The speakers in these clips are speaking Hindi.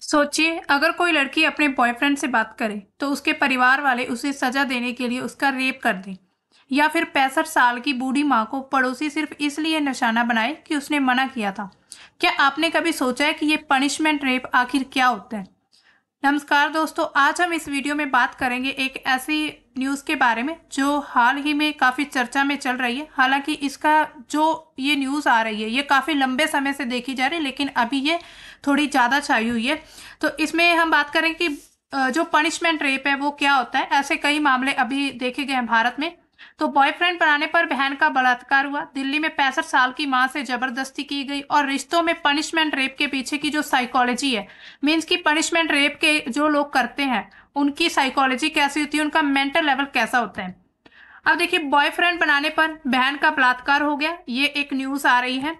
सोचिए, अगर कोई लड़की अपने बॉयफ्रेंड से बात करे तो उसके परिवार वाले उसे सजा देने के लिए उसका रेप कर दें, या फिर 65 साल की बूढ़ी माँ को पड़ोसी सिर्फ इसलिए निशाना बनाए कि उसने मना किया था। क्या आपने कभी सोचा है कि ये पनिशमेंट रेप आखिर क्या होता है? नमस्कार दोस्तों, आज हम इस वीडियो में बात करेंगे एक ऐसी न्यूज़ के बारे में जो हाल ही में काफ़ी चर्चा में चल रही है। हालांकि इसका जो ये न्यूज़ आ रही है ये काफ़ी लंबे समय से देखी जा रही है, लेकिन अभी ये थोड़ी ज़्यादा छाई हुई है। तो इसमें हम बात करें कि जो पनिशमेंट रेप है वो क्या होता है। ऐसे कई मामले अभी देखे गए हैं भारत में। तो बॉयफ्रेंड बनाने पर बहन का बलात्कार हुआ, दिल्ली में 65 साल की मां से जबरदस्ती की गई, और रिश्तों में पनिशमेंट रेप के पीछे की जो साइकोलॉजी है, मीन्स की पनिशमेंट रेप के जो लोग करते हैं उनकी साइकोलॉजी कैसी होती है, उनका मेंटल लेवल कैसा होता है। अब देखिए, बॉयफ्रेंड बनाने पर बहन का बलात्कार हो गया, ये एक न्यूज आ रही है।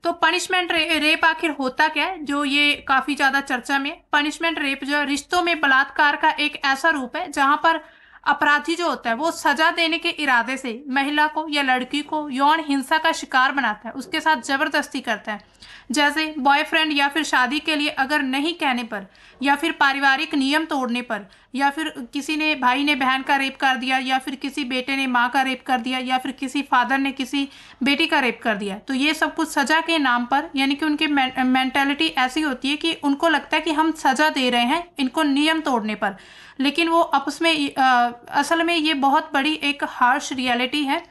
तो पनिशमेंट रेप आखिर होता क्या है, जो ये काफी ज्यादा चर्चा में। पनिशमेंट रेप जो है, रिश्तों में बलात्कार का एक ऐसा रूप है जहां पर अपराधी जो होता है वो सजा देने के इरादे से महिला को या लड़की को यौन हिंसा का शिकार बनाता है, उसके साथ जबरदस्ती करता है। जैसे बॉयफ्रेंड या फिर शादी के लिए अगर नहीं कहने पर, या फिर पारिवारिक नियम तोड़ने पर, या फिर किसी ने भाई ने बहन का रेप कर दिया, या फिर किसी बेटे ने माँ का रेप कर दिया, या फिर किसी फादर ने किसी बेटी का रेप कर दिया, तो ये सब कुछ सजा के नाम पर, यानी कि उनकी मेंटेलिटी ऐसी होती है कि उनको लगता है कि हम सजा दे रहे हैं इनको नियम तोड़ने पर। लेकिन वो आपस में असल में ये बहुत बड़ी एक हार्श रियलिटी है।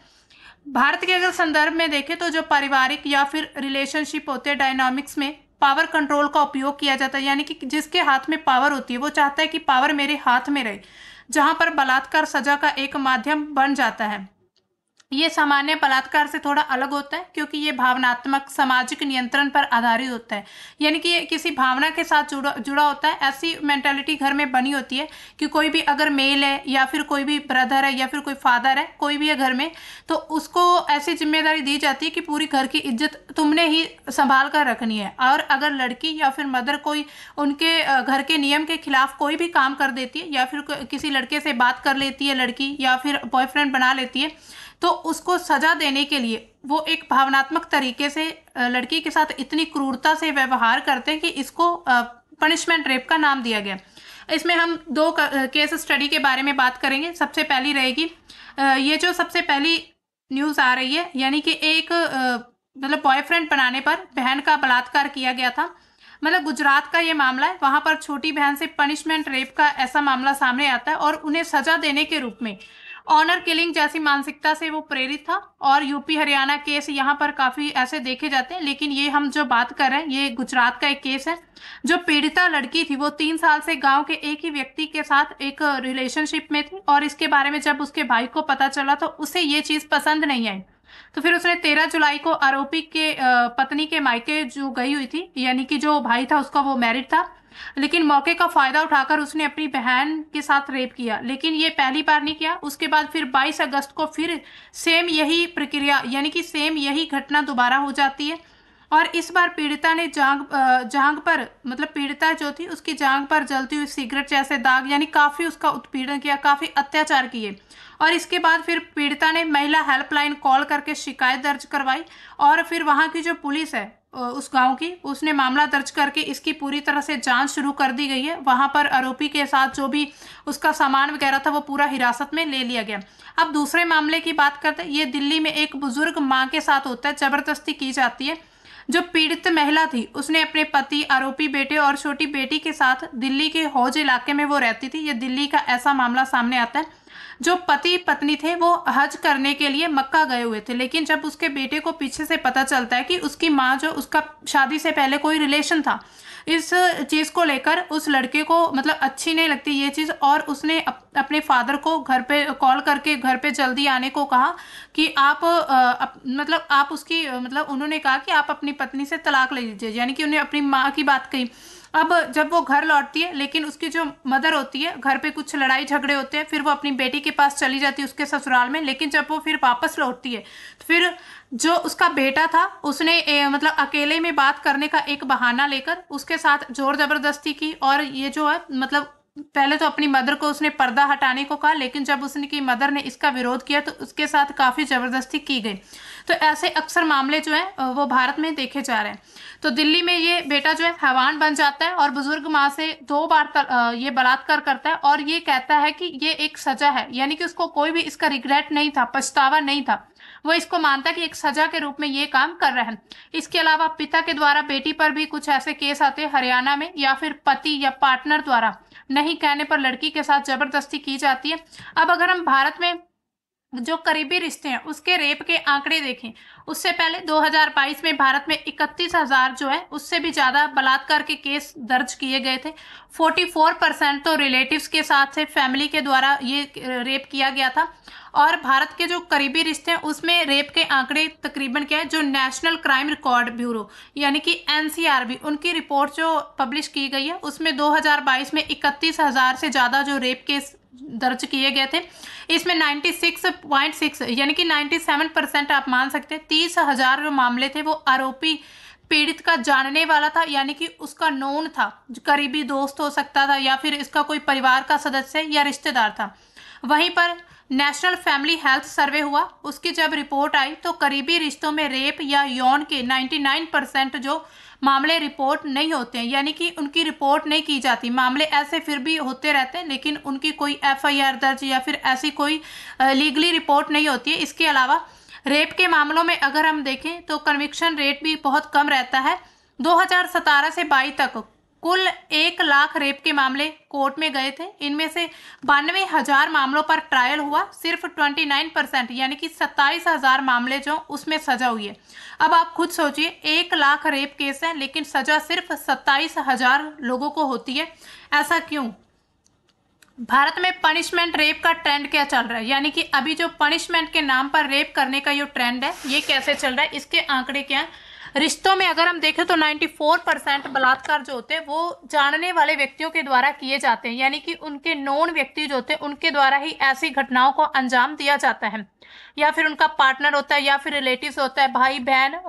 भारत के अगर संदर्भ में देखें तो जो पारिवारिक या फिर रिलेशनशिप होते हैं, डायनामिक्स में पावर कंट्रोल का उपयोग किया जाता है, यानी कि जिसके हाथ में पावर होती है वो चाहता है कि पावर मेरे हाथ में रहे, जहां पर बलात्कार सजा का एक माध्यम बन जाता है। ये सामान्य बलात्कार से थोड़ा अलग होता है क्योंकि ये भावनात्मक सामाजिक नियंत्रण पर आधारित होता है, यानी कि ये किसी भावना के साथ जुड़ा जुड़ा होता है। ऐसी मेंटालिटी घर में बनी होती है कि कोई भी अगर मेल है या फिर कोई भी ब्रदर है या फिर कोई फादर है, कोई भी है घर में, तो उसको ऐसी जिम्मेदारी दी जाती है कि पूरी घर की इज्जत तुमने ही संभाल कर रखनी है। और अगर लड़की या फिर मदर कोई उनके घर के नियम के खिलाफ कोई भी काम कर देती है, या फिर किसी लड़के से बात कर लेती है लड़की, या फिर बॉयफ्रेंड बना लेती है, तो उसको सजा देने के लिए वो एक भावनात्मक तरीके से लड़की के साथ इतनी क्रूरता से व्यवहार करते हैं कि इसको पनिशमेंट रेप का नाम दिया गया। इसमें हम दो केस स्टडी के बारे में बात करेंगे। सबसे पहली रहेगी ये जो सबसे पहली न्यूज़ आ रही है, यानी कि एक मतलब बॉयफ्रेंड बनाने पर बहन का बलात्कार किया गया था। मतलब गुजरात का ये मामला है। वहां पर छोटी बहन से पनिशमेंट रेप का ऐसा मामला सामने आता है और उन्हें सजा देने के रूप में ऑनर किलिंग जैसी मानसिकता से वो प्रेरित था। और यूपी हरियाणा केस यहाँ पर काफी ऐसे देखे जाते हैं, लेकिन ये हम जो बात कर रहे हैं ये गुजरात का एक केस है। जो पीड़िता लड़की थी वो 3 साल से गांव के एक ही व्यक्ति के साथ एक रिलेशनशिप में थी, और इसके बारे में जब उसके भाई को पता चला तो उसे ये चीज पसंद नहीं आई। तो फिर उसने 13 जुलाई को आरोपी के पत्नी के मायके जो गई हुई थी, यानी कि जो भाई था उसका वो मैरिड था, लेकिन मौके का फायदा उठाकर उसने अपनी बहन के साथ रेप किया। लेकिन ये पहली बार नहीं किया, उसके बाद फिर 22 अगस्त को फिर सेम यही प्रक्रिया, यानी कि सेम यही घटना दोबारा हो जाती है। और इस बार पीड़िता ने जांग पर, मतलब पीड़िता जो थी उसकी जांग पर जलती हुई सिगरेट जैसे दाग, यानी काफी उसका उत्पीड़न किया, काफी अत्याचार किए। और इसके बाद फिर पीड़िता ने महिला हेल्पलाइन कॉल करके शिकायत दर्ज करवाई, और फिर वहां की जो पुलिस है उस गांव की, उसने मामला दर्ज करके इसकी पूरी तरह से जांच शुरू कर दी गई है। वहां पर आरोपी के साथ जो भी उसका सामान वगैरह था वो पूरा हिरासत में ले लिया गया। अब दूसरे मामले की बात करते हैं। ये दिल्ली में एक बुजुर्ग माँ के साथ होता है, जबरदस्ती की जाती है। जो पीड़ित महिला थी उसने अपने पति, आरोपी बेटे और छोटी बेटी के साथ दिल्ली के हौज इलाके में वो रहती थी। ये दिल्ली का ऐसा मामला सामने आता है। जो पति पत्नी थे वो हज करने के लिए मक्का गए हुए थे, लेकिन जब उसके बेटे को पीछे से पता चलता है कि उसकी माँ जो उसका शादी से पहले कोई रिलेशन था, इस चीज को लेकर उस लड़के को मतलब अच्छी नहीं लगती ये चीज, और उसने अपने फादर को घर पे कॉल करके घर पे जल्दी आने को कहा कि आप मतलब आप उसकी मतलब उन्होंने कहा कि आप अपनी पत्नी से तलाक ले लीजिए, यानी कि उन्हें अपनी माँ की बात कही। अब जब वो घर लौटती है, लेकिन उसकी जो मदर होती है, घर पे कुछ लड़ाई झगड़े होते हैं, फिर वो अपनी बेटी के पास चली जाती है उसके ससुराल में। लेकिन जब वो फिर वापस लौटती है तो फिर जो उसका बेटा था उसने मतलब अकेले में बात करने का एक बहाना लेकर उसके साथ जोर जबरदस्ती की, और ये जो है मतलब पहले तो अपनी मदर को उसने पर्दा हटाने को कहा, लेकिन जब उसकी मदर ने इसका विरोध किया तो उसके साथ काफ़ी ज़बरदस्ती की गई। तो ऐसे अक्सर मामले जो हैं वो भारत में देखे जा रहे हैं। तो दिल्ली में ये बेटा जो है हैवान बन जाता है और बुजुर्ग माँ से 2 बार ये बलात्कार करता है और ये कहता है कि ये एक सजा है, यानी कि उसको कोई भी इसका रिग्रेट नहीं था, पछतावा नहीं था। वो इसको मानता है कि एक सजा के रूप में ये काम कर रहा है। इसके अलावा पिता के द्वारा बेटी पर भी कुछ ऐसे केस आते हैं हरियाणा में, या फिर पति या पार्टनर द्वारा नहीं कहने पर लड़की के साथ जबरदस्ती की जाती है। अब अगर हम भारत में जो करीबी रिश्ते हैं उसके रेप के आंकड़े देखें, उससे पहले 2022 में भारत में 31,000 जो है उससे भी ज़्यादा बलात्कार के केस दर्ज किए गए थे। 44% तो रिलेटिव्स के साथ से फैमिली के द्वारा ये रेप किया गया था। और भारत के जो करीबी रिश्ते हैं उसमें रेप के आंकड़े तकरीबन क्या है, जो नेशनल क्राइम रिकॉर्ड ब्यूरो यानी कि एनसीआरबी उनकी रिपोर्ट जो पब्लिश की गई है उसमें 2022 में 31,000 से ज़्यादा जो रेप केस दर्ज किए गए थे। इसमें 96.6 यानी कि 97% आप मान सकते हैं, 30,000 जो मामले थे वो आरोपी पीड़ित का जानने वाला था, यानी कि उसका नोन था, करीबी दोस्त हो सकता था या फिर इसका कोई परिवार का सदस्य या रिश्तेदार था। वहीं पर नेशनल फैमिली हेल्थ सर्वे हुआ, उसकी जब रिपोर्ट आई तो करीबी रिश्तों में रेप या यौन के 99% जो मामले रिपोर्ट नहीं होते हैं, यानी कि उनकी रिपोर्ट नहीं की जाती। मामले ऐसे फिर भी होते रहते हैं लेकिन उनकी कोई एफआईआर दर्ज या फिर ऐसी कोई लीगली रिपोर्ट नहीं होती है। इसके अलावा रेप के मामलों में अगर हम देखें तो कन्विक्शन रेट भी बहुत कम रहता है। 2017 से 22 तक कुल 1 लाख रेप के मामले कोर्ट में गए थे। इनमें से 92,000 मामलों पर ट्रायल हुआ, सिर्फ 29% यानी कि 27,000 मामले जो उसमें सजा हुई है। अब आप खुद सोचिए, 1 लाख रेप केस है लेकिन सजा सिर्फ 27,000 लोगों को होती है। ऐसा क्यों? भारत में पनिशमेंट रेप का ट्रेंड क्या चल रहा है, यानी कि अभी जो पनिशमेंट के नाम पर रेप करने का जो ट्रेंड है ये कैसे चल रहा है, इसके आंकड़े क्या है। रिश्तों में अगर हम देखें तो 94% बलात्कार जो होते हैं वो जानने वाले व्यक्तियों के द्वारा किए जाते हैं, यानी कि उनके नोन व्यक्ति जो होते हैं उनके द्वारा ही ऐसी घटनाओं को अंजाम दिया जाता है, या फिर उनका पार्टनर होता है या फिर रिलेटिव्स होता है, भाई बहन,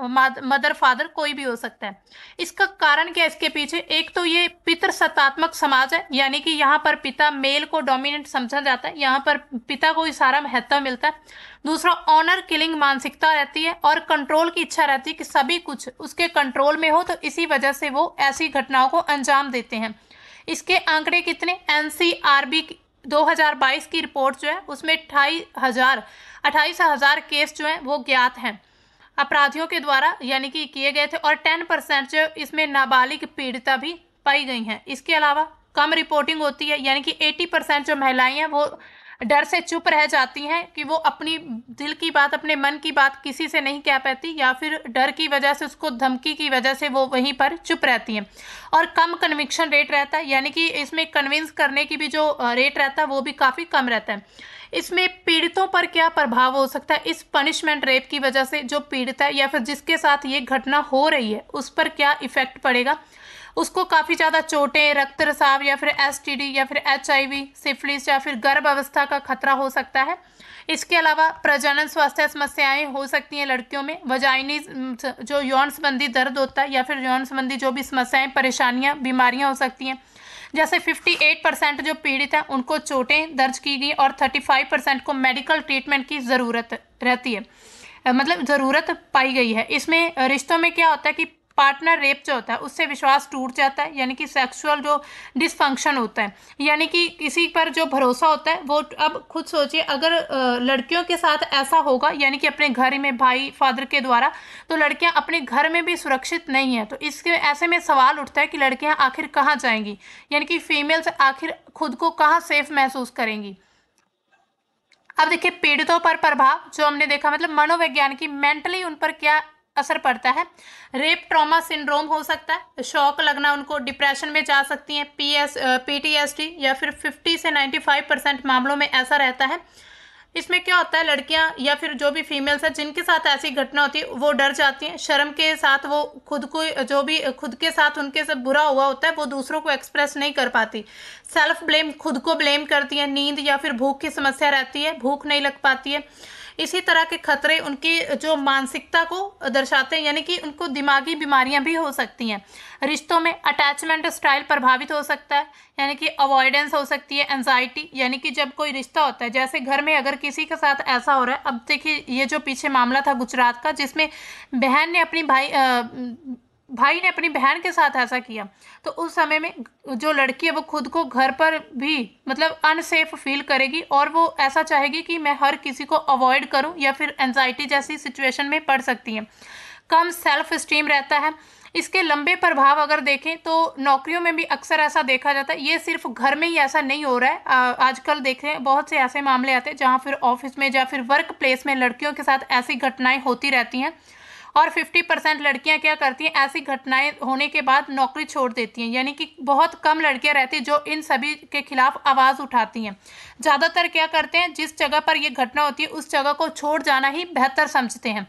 मदर फादर, कोई भी हो सकता है। इसका कारण क्या है इसके पीछे? एक तो ये पितृसत्तात्मक समाज है, यानी कि यहाँ पर पिता मेल को डोमिनेंट समझा जाता है, यहाँ पर पिता को ही सारा महत्व मिलता है। दूसरा, ऑनर किलिंग मानसिकता रहती है और कंट्रोल की इच्छा रहती है कि सभी कुछ उसके कंट्रोल में हो, तो इसी वजह से वो ऐसी घटनाओं को अंजाम देते हैं। इसके आंकड़े कितने? एनसीआरबी 2022 की रिपोर्ट जो है उसमें 28,000 केस जो हैं वो ज्ञात हैं अपराधियों के द्वारा, यानी कि किए गए थे, और 10% जो इसमें नाबालिग पीड़िता भी पाई गई हैं। इसके अलावा कम रिपोर्टिंग होती है, यानी कि 80% जो महिलाएं हैं वो डर से चुप रह जाती हैं कि वो अपनी दिल की बात, अपने मन की बात किसी से नहीं कह पाती, या फिर डर की वजह से, उसको धमकी की वजह से वो वहीं पर चुप रहती हैं। और कम कन्विक्शन रेट रहता है, यानी कि इसमें कन्विंस करने की भी जो रेट रहता है वो भी काफ़ी कम रहता है। इसमें पीड़ितों पर क्या प्रभाव हो सकता है इस पनिशमेंट रेप की वजह से? जो पीड़ित है या फिर जिसके साथ ये घटना हो रही है उस पर क्या इफेक्ट पड़ेगा? उसको काफ़ी ज़्यादा चोटें, रक्त रिसाव या फिर एसटीडी या फिर एचआईवी, सिफिलिस या फिर गर्भ अवस्था का खतरा हो सकता है। इसके अलावा प्रजनन स्वास्थ्य समस्याएं हो सकती हैं लड़कियों में, वजाइनी जो यौन संबंधी दर्द होता है या फिर यौन संबंधी जो भी समस्याएं, परेशानियां, बीमारियां हो सकती हैं। जैसे 58% जो पीड़ित हैं उनको चोटें दर्ज की गई और 35% को मेडिकल ट्रीटमेंट की ज़रूरत रहती है, मतलब ज़रूरत पाई गई है। इसमें रिश्तों में क्या होता है कि पार्टनर रेप जो होता है उससे विश्वास टूट जाता है, यानी कि सेक्सुअल जो डिसफंक्शन होता है, यानी कि किसी पर जो भरोसा होता है वो, अब खुद सोचिए अगर लड़कियों के साथ ऐसा होगा, यानी कि अपने घर में भाई फादर के द्वारा, तो लड़कियां अपने घर में भी सुरक्षित नहीं है। तो इसके ऐसे में सवाल उठता है कि लड़कियां आखिर कहाँ जाएंगी, यानी कि फीमेल्स आखिर खुद को कहाँ सेफ महसूस करेंगी। अब देखिए पीड़ितों पर प्रभाव जो हमने देखा, मतलब मनोवैज्ञानिक, मेंटली उन पर क्या असर पड़ता है। रेप ट्रॉमा सिंड्रोम हो सकता है, शॉक लगना, उनको डिप्रेशन में जा सकती हैं, पीटीएसडी या फिर 50 से 95% मामलों में ऐसा रहता है। इसमें क्या होता है, लड़कियां या फिर जो भी फीमेल्स हैं जिनके साथ ऐसी घटना होती है वो डर जाती हैं, शर्म के साथ वो खुद को, जो भी खुद के साथ उनके साथ बुरा हुआ होता है वो दूसरों को एक्सप्रेस नहीं कर पाती, सेल्फ ब्लेम, खुद को ब्लेम करती है, नींद या फिर भूख की समस्या रहती है, भूख नहीं लग पाती है। इसी तरह के खतरे उनकी जो मानसिकता को दर्शाते हैं, यानी कि उनको दिमागी बीमारियां भी हो सकती हैं। रिश्तों में अटैचमेंट स्टाइल प्रभावित हो सकता है, यानी कि अवॉइडेंस हो सकती है, एंजाइटी, यानी कि जब कोई रिश्ता होता है, जैसे घर में अगर किसी के साथ ऐसा हो रहा है, अब देखिए ये जो पीछे मामला था गुजरात का, जिसमें बहन ने अपनी भाई ने अपनी बहन के साथ ऐसा किया, तो उस समय में जो लड़की है वो खुद को घर पर भी मतलब अनसेफ फील करेगी और वो ऐसा चाहेगी कि मैं हर किसी को अवॉइड करूं, या फिर एंजाइटी जैसी सिचुएशन में पड़ सकती है। कम सेल्फ स्टीम रहता है। इसके लंबे प्रभाव अगर देखें तो नौकरियों में भी अक्सर ऐसा देखा जाता है। ये सिर्फ घर में ही ऐसा नहीं हो रहा है, आजकल देख रहे हैं बहुत से ऐसे मामले आते हैं जहाँ फिर ऑफिस में या फिर वर्क प्लेस में लड़कियों के साथ ऐसी घटनाएं होती रहती हैं। और 50% लड़कियां क्या करती हैं, ऐसी घटनाएं होने के बाद नौकरी छोड़ देती हैं, यानी कि बहुत कम लड़कियां रहती हैं जो इन सभी के खिलाफ आवाज़ उठाती हैं। ज़्यादातर क्या करते हैं, जिस जगह पर यह घटना होती है उस जगह को छोड़ जाना ही बेहतर समझते हैं।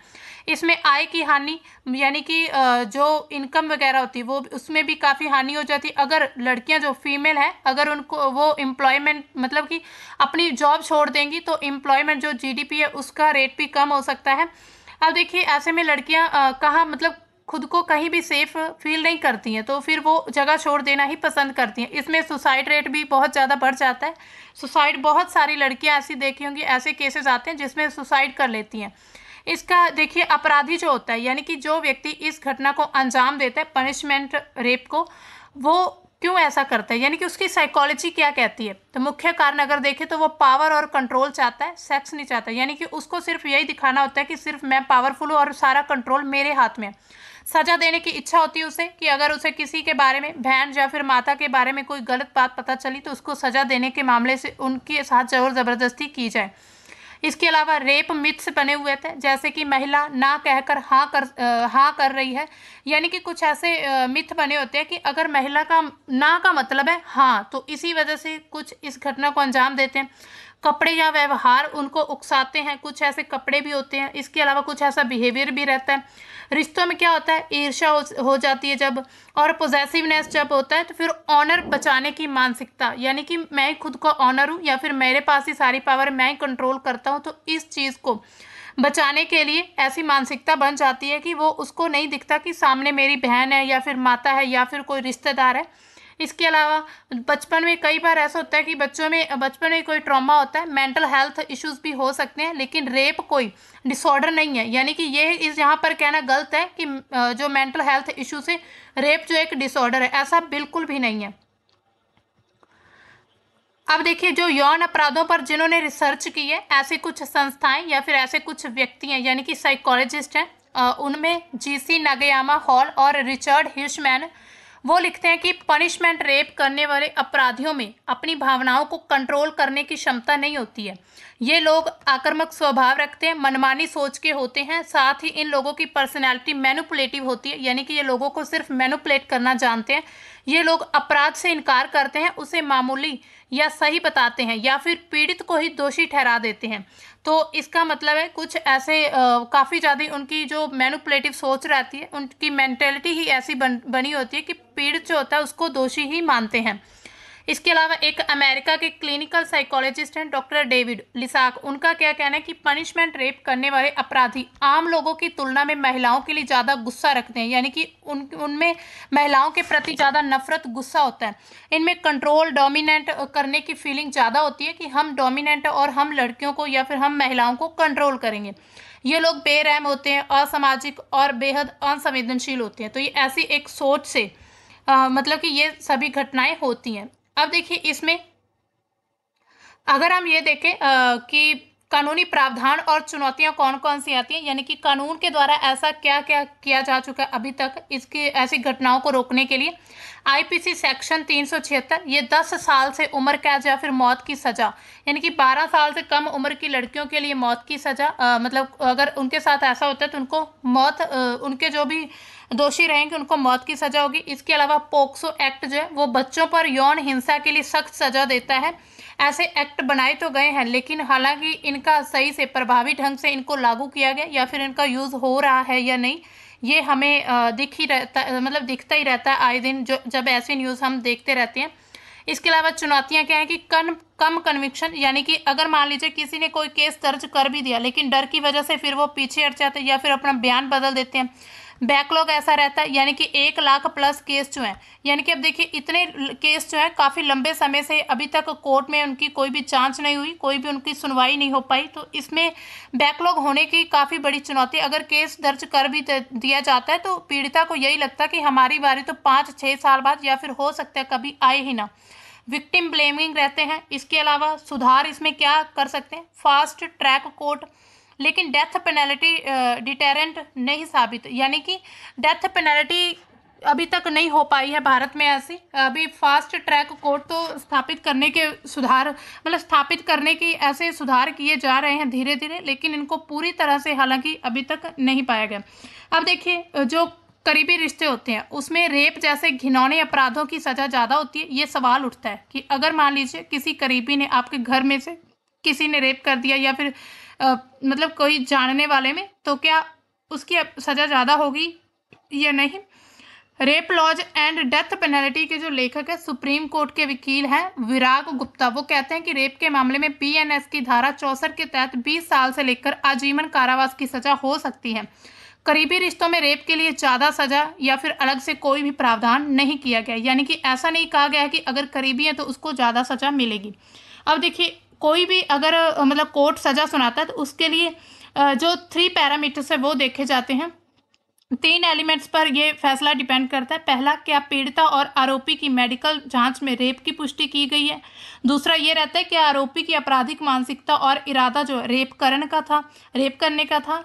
इसमें आय की हानि, यानी कि जो इनकम वगैरह होती है वो उसमें भी काफ़ी हानि हो जाती है। अगर लड़कियां जो फीमेल है, अगर उनको वो एम्प्लॉयमेंट मतलब कि अपनी जॉब छोड़ देंगी तो एम्प्लॉयमेंट जो जीडीपी है उसका रेट भी कम हो सकता है। अब देखिए ऐसे में लड़कियां कहाँ मतलब खुद को कहीं भी सेफ फील नहीं करती हैं, तो फिर वो जगह छोड़ देना ही पसंद करती हैं। इसमें सुसाइड रेट भी बहुत ज़्यादा बढ़ जाता है। सुसाइड, बहुत सारी लड़कियां ऐसी देखी होंगी, ऐसे केसेस आते हैं जिसमें सुसाइड कर लेती हैं। इसका देखिए अपराधी जो होता है, यानी कि जो व्यक्ति इस घटना को अंजाम देता है, पनिशमेंट रेप को, वो क्यों ऐसा करता है, यानी कि उसकी साइकोलॉजी क्या कहती है। तो मुख्य कारण अगर देखें तो वो पावर और कंट्रोल चाहता है, सेक्स नहीं चाहता, यानी कि उसको सिर्फ यही दिखाना होता है कि सिर्फ मैं पावरफुल हूँ और सारा कंट्रोल मेरे हाथ में है। सजा देने की इच्छा होती है उसे, कि अगर उसे किसी के बारे में, बहन या फिर माता के बारे में कोई गलत बात पता चली तो उसको सजा देने के मामले से उनके साथ जोर जबरदस्ती की जाए। इसके अलावा रेप मिथ्स बने हुए थे, जैसे कि महिला ना कहकर हाँ कर रही है, यानी कि कुछ ऐसे मिथ बने होते हैं कि अगर महिला का ना का मतलब है हाँ, तो इसी वजह से कुछ इस घटना को अंजाम देते हैं। कपड़े या व्यवहार उनको उकसाते हैं, कुछ ऐसे कपड़े भी होते हैं। इसके अलावा कुछ ऐसा बिहेवियर भी रहता है। रिश्तों में क्या होता है, ईर्ष्या हो जाती है जब, और पोजेसिवनेस जब होता है, तो फिर ऑनर बचाने की मानसिकता, यानी कि मैं खुद को ऑनर हूँ या फिर मेरे पास ही सारी पावर, मैं ही कंट्रोल करता हूँ, तो इस चीज़ को बचाने के लिए ऐसी मानसिकता बन जाती है कि वो उसको नहीं दिखता कि सामने मेरी बहन है या फिर माता है या फिर कोई रिश्तेदार है। इसके अलावा बचपन में कई बार ऐसा होता है कि बचपन में कोई ट्रॉमा होता है, मेंटल हेल्थ इश्यूज भी हो सकते हैं, लेकिन रेप कोई डिसऑर्डर नहीं है, यानी कि ये इस यहाँ पर कहना गलत है कि जो मेंटल हेल्थ इश्यू से रेप जो एक डिसऑर्डर है, ऐसा बिल्कुल भी नहीं है। अब देखिए जो यौन अपराधों पर जिन्होंने रिसर्च की है, ऐसे कुछ संस्थाएं या फिर ऐसे कुछ व्यक्ति हैं, यानी कि साइकोलॉजिस्ट हैं, उनमें जीसी नागेयामा हॉल और रिचर्ड हिर्शमैन, वो लिखते हैं कि पनिशमेंट रेप करने वाले अपराधियों में अपनी भावनाओं को कंट्रोल करने की क्षमता नहीं होती है। ये लोग आक्रामक स्वभाव रखते हैं, मनमानी सोच के होते हैं, साथ ही इन लोगों की पर्सनैलिटी मैनिपुलेटिव होती है, यानी कि ये लोगों को सिर्फ मैनिपुलेट करना जानते हैं। ये लोग अपराध से इनकार करते हैं, उसे मामूली या सही बताते हैं, या फिर पीड़ित को ही दोषी ठहरा देते हैं। तो इसका मतलब है कुछ ऐसे काफ़ी ज़्यादा उनकी जो मैनिपुलेटिव सोच रहती है, उनकी मेंटेलिटी ही ऐसी बनी होती है कि पीड़ित जो होता है उसको दोषी ही मानते हैं। इसके अलावा एक अमेरिका के क्लिनिकल साइकोलॉजिस्ट हैं डॉक्टर डेविड लिसाक, उनका क्या कहना है कि पनिशमेंट रेप करने वाले अपराधी आम लोगों की तुलना में महिलाओं के लिए ज़्यादा गुस्सा रखते हैं, यानी कि उनमें महिलाओं के प्रति ज़्यादा नफरत, गुस्सा होता है। इनमें कंट्रोल, डोमिनेट करने की फीलिंग ज़्यादा होती है कि हम डोमिनेंट और हम लड़कियों को या फिर हम महिलाओं को कंट्रोल करेंगे। ये लोग बेरहम होते हैं, असामाजिक और बेहद असंवेदनशील होते हैं। तो ये ऐसी एक सोच से मतलब कि ये सभी घटनाएं होती हैं। अब देखिए इसमें अगर हम ये देखें कि कानूनी प्रावधान और चुनौतियां कौन कौन सी आती हैं, यानी कि कानून के द्वारा ऐसा क्या क्या किया जा चुका है अभी तक इसकी ऐसी घटनाओं को रोकने के लिए। आईपीसी सेक्शन 376, ये 10 साल से उम्र कैद या फिर मौत की सजा, यानी कि 12 साल से कम उम्र की लड़कियों के लिए मौत की सजा, मतलब अगर उनके साथ ऐसा होता है तो उनको मौत, उनके जो भी दोषी रहेंगे उनको मौत की सजा होगी। इसके अलावा पोक्सो एक्ट जो है वो बच्चों पर यौन हिंसा के लिए सख्त सजा देता है। ऐसे एक्ट बनाए तो गए हैं, लेकिन हालांकि इनका सही से प्रभावी ढंग से इनको लागू किया गया या फिर इनका यूज़ हो रहा है या नहीं, ये हमें दिख ही रहता, मतलब दिखता ही रहता है आए दिन, जो जब ऐसी न्यूज़ हम देखते रहते हैं। इसके अलावा चुनौतियां क्या है कि कम कन्विक्शन, यानी कि अगर मान लीजिए किसी ने कोई केस दर्ज कर भी दिया लेकिन डर की वजह से फिर वो पीछे हट जाते हैं या फिर अपना बयान बदल देते हैं। बैकलॉग ऐसा रहता है, यानी कि 1 लाख प्लस केस जो हैं, यानी कि अब देखिए इतने केस जो है काफ़ी लंबे समय से अभी तक कोर्ट में उनकी कोई भी जांच नहीं हुई, कोई भी उनकी सुनवाई नहीं हो पाई, तो इसमें बैकलॉग होने की काफ़ी बड़ी चुनौती। अगर केस दर्ज कर भी दिया जाता है तो पीड़िता को यही लगता है कि हमारी बारी तो 5-6 साल बाद या फिर हो सकता है कभी आए ही ना। विक्टिम ब्लेमिंग रहते हैं। इसके अलावा सुधार इसमें क्या कर सकते हैं, फास्ट ट्रैक कोर्ट, लेकिन डेथ पेनल्टी डिटेरेंट नहीं साबित, यानी कि डेथ पेनल्टी अभी तक नहीं हो पाई है भारत में ऐसी। अभी फास्ट ट्रैक कोर्ट तो स्थापित करने के सुधार, मतलब स्थापित करने की ऐसे सुधार किए जा रहे हैं धीरे धीरे, लेकिन इनको पूरी तरह से हालांकि अभी तक नहीं पाया गया। अब देखिए जो करीबी रिश्ते होते हैं उसमें रेप जैसे घिनौने अपराधों की सज़ा ज़्यादा होती है। ये सवाल उठता है कि अगर मान लीजिए किसी करीबी ने आपके घर में से किसी ने रेप कर दिया या फिर मतलब कोई जानने वाले में, तो क्या उसकी सज़ा ज़्यादा होगी या नहीं। Rape laws and death penalty के जो लेखक है सुप्रीम कोर्ट के वकील हैं विराग गुप्ता, वो कहते हैं कि रेप के मामले में बीएनएस की धारा 64 के तहत 20 साल से लेकर आजीवन कारावास की सजा हो सकती है। करीबी रिश्तों में रेप के लिए ज़्यादा सजा या फिर अलग से कोई भी प्रावधान नहीं किया गया, यानी कि ऐसा नहीं कहा गया है कि अगर करीबी है तो उसको ज़्यादा सजा मिलेगी। अब देखिए कोई भी अगर मतलब कोर्ट सजा सुनाता है तो उसके लिए जो 3 पैरामीटर्स है वो देखे जाते हैं। 3 एलिमेंट्स पर ये फैसला डिपेंड करता है। पहला, क्या पीड़िता और आरोपी की मेडिकल जांच में रेप की पुष्टि की गई है। दूसरा ये रहता है कि आरोपी की आपराधिक मानसिकता और इरादा जो रेप करने का था।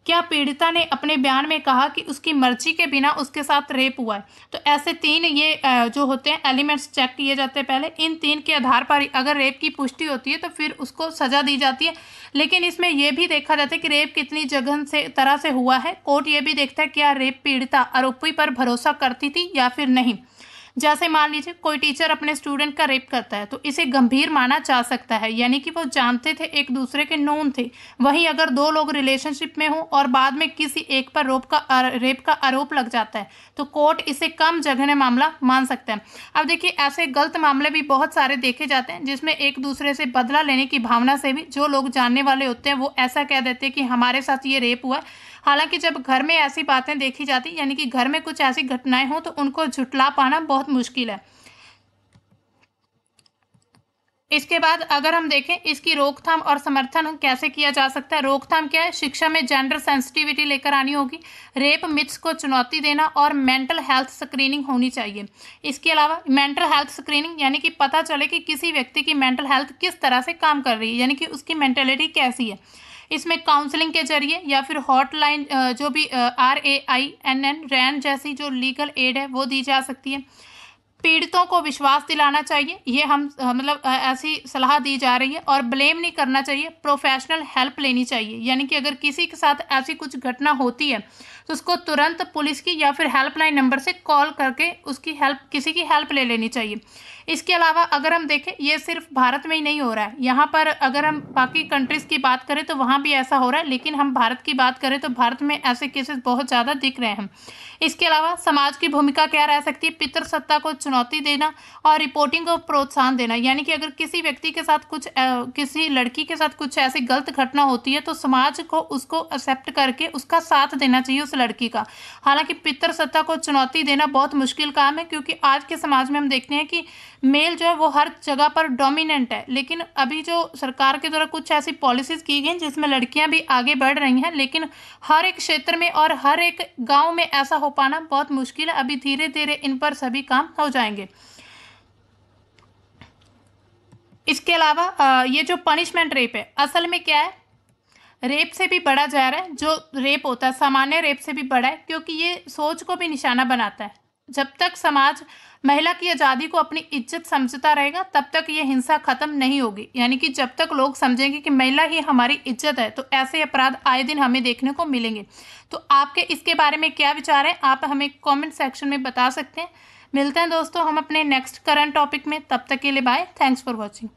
क्या पीड़िता ने अपने बयान में कहा कि उसकी मर्जी के बिना उसके साथ रेप हुआ है। तो ऐसे 3 ये जो होते हैं एलिमेंट्स चेक किए जाते हैं पहले। इन 3 के आधार पर अगर रेप की पुष्टि होती है तो फिर उसको सजा दी जाती है। लेकिन इसमें यह भी देखा जाता है कि रेप कितनी जघन से तरह से हुआ है। कोर्ट ये भी देखता है क्या रेप पीड़िता आरोपी पर भरोसा करती थी या फिर नहीं। जैसे मान लीजिए कोई टीचर अपने स्टूडेंट का रेप करता है तो इसे गंभीर माना जा सकता है, यानी कि वो जानते थे, एक दूसरे के नोन थे। वहीं अगर 2 लोग रिलेशनशिप में हों और बाद में किसी एक पर रेप का आरोप लग जाता है तो कोर्ट इसे कम जघन्य मामला मान सकता है। अब देखिए ऐसे गलत मामले भी बहुत सारे देखे जाते हैं जिसमें एक दूसरे से बदला लेने की भावना से भी जो लोग जानने वाले होते हैं वो ऐसा कह देते हैं कि हमारे साथ ये रेप हुआ है। हालांकि जब घर में ऐसी बातें देखी जाती, यानी कि घर में कुछ ऐसी घटनाएं हो, तो उनको झुटला पाना बहुत मुश्किल है। इसके बाद अगर हम देखें इसकी रोकथाम और समर्थन कैसे किया जा सकता है। रोकथाम क्या है, शिक्षा में जेंडर सेंसिटिविटी लेकर आनी होगी, रेप मिथ्स को चुनौती देना और मेंटल हेल्थ स्क्रीनिंग होनी चाहिए। इसके अलावा मेंटल हेल्थ स्क्रीनिंग, यानी कि पता चले कि किसी व्यक्ति की मेंटल हेल्थ किस तरह से काम कर रही है, यानी कि उसकी मेंटेलिटी कैसी है। इसमें काउंसलिंग के जरिए या फिर हॉटलाइन जो भी RAINN जैसी जो लीगल एड है वो दी जा सकती है। पीड़ितों को विश्वास दिलाना चाहिए, ये हम मतलब ऐसी सलाह दी जा रही है। और ब्लेम नहीं करना चाहिए, प्रोफेशनल हेल्प लेनी चाहिए, यानी कि अगर किसी के साथ ऐसी कुछ घटना होती है तो उसको तुरंत पुलिस की या फिर हेल्पलाइन नंबर से कॉल करके उसकी किसी की हेल्प ले लेनी चाहिए। इसके अलावा अगर हम देखें ये सिर्फ भारत में ही नहीं हो रहा है, यहाँ पर अगर हम बाकी कंट्रीज़ की बात करें तो वहाँ भी ऐसा हो रहा है, लेकिन हम भारत की बात करें तो भारत में ऐसे केसेस बहुत ज़्यादा दिख रहे हैं। इसके अलावा समाज की भूमिका क्या रह सकती है, पितृसत्ता को चुनौती देना और रिपोर्टिंग को प्रोत्साहन देना, यानी कि अगर किसी व्यक्ति के साथ कुछ किसी लड़की के साथ कुछ ऐसी गलत घटना होती है तो समाज को उसको एक्सेप्ट करके उसका साथ देना चाहिए उस लड़की का। हालांकि पितृसत्ता को चुनौती देना बहुत मुश्किल काम है, क्योंकि आज के समाज में हम देखते हैं कि मेल जो है वो हर जगह पर डोमिनेंट है। लेकिन अभी जो सरकार के द्वारा कुछ ऐसी पॉलिसीज़ की गई जिसमें लड़कियां भी आगे बढ़ रही हैं, लेकिन हर एक क्षेत्र में और हर एक गांव में ऐसा हो पाना बहुत मुश्किल है। अभी धीरे धीरे इन पर सभी काम हो जाएंगे। इसके अलावा ये जो पनिशमेंट रेप है, असल में क्या है, रेप से भी बड़ा जा रहा है। जो रेप होता है सामान्य रेप से भी बड़ा है, क्योंकि ये सोच को भी निशाना बनाता है। जब तक समाज महिला की आज़ादी को अपनी इज्जत समझता रहेगा तब तक ये हिंसा खत्म नहीं होगी, यानी कि जब तक लोग समझेंगे कि महिला ही हमारी इज्जत है तो ऐसे अपराध आए दिन हमें देखने को मिलेंगे। तो आपके इसके बारे में क्या विचार है, आप हमें कमेंट सेक्शन में बता सकते हैं। मिलते हैं दोस्तों हम अपने नेक्स्ट करंट टॉपिक में, तब तक के लिए बाय, थैंक्स फॉर वॉचिंग।